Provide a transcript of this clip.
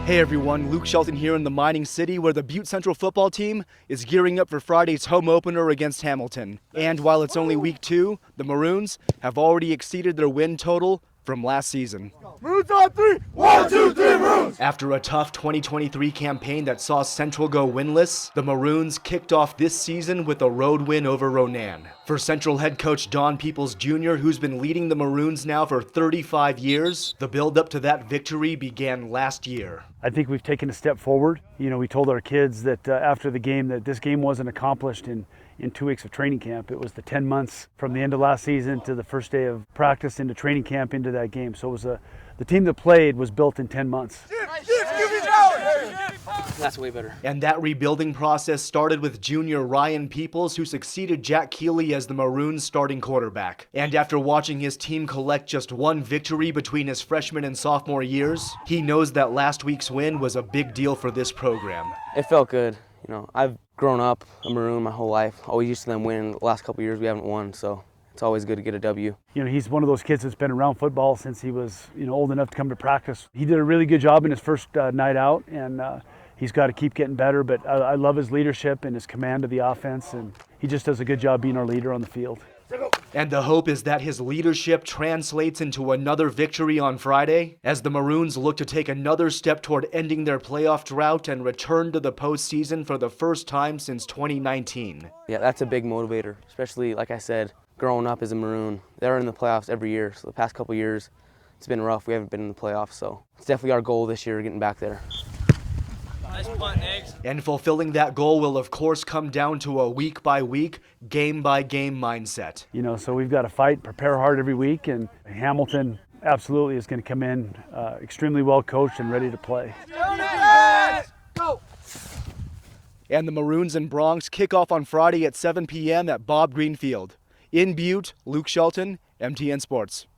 Hey everyone, Luke Shelton here in the mining city where the Butte Central football team is gearing up for Friday's home opener against Hamilton. And while it's only week 2, the Maroons have already exceeded their win total from last season. Maroons on 3! 1, 2, 3, Maroons! After a tough 2023 campaign that saw Central go winless, the Maroons kicked off this season with a road win over Ronan. For Central head coach Don Peoples Jr., who's been leading the Maroons now for 35 years, the build-up to that victory began last year. I think we've taken a step forward. You know, we told our kids that after the game that this game wasn't accomplished in 2 weeks of training camp. It was the 10 months from the end of last season to the first day of practice into training camp into that game. So it was the team that played was built in 10 months. That's way better. And that rebuilding process started with junior Ryan Peoples, who succeeded Jack Keeley as the Maroons' starting quarterback. And after watching his team collect just one victory between his freshman and sophomore years, he knows that last week's win was a big deal for this program. It felt good. You know, I've grown up a Maroon my whole life. Always used to them win. The last couple of years we haven't won, so it's always good to get a W. You know, he's one of those kids that's been around football since he was, old enough to come to practice. He did a really good job in his first night out, and he's got to keep getting better, but I love his leadership and his command of the offense, and he just does a good job being our leader on the field. And the hope is that his leadership translates into another victory on Friday as the Maroons look to take another step toward ending their playoff drought and return to the postseason for the first time since 2019. Yeah, that's a big motivator, especially, like I said, growing up as a Maroon. They're in the playoffs every year, so the past couple of years, it's been rough. We haven't been in the playoffs, so it's definitely our goal this year, getting back there. Nice punt, Eggs. And fulfilling that goal will, of course, come down to a week-by-week, game-by-game mindset. So we've got to fight, prepare hard every week, and Hamilton absolutely is going to come in extremely well coached and ready to play. Go! And the Maroons and Bronx kick off on Friday at 7 p.m. at Bob Green Field. In Butte, Luke Shelton, MTN Sports.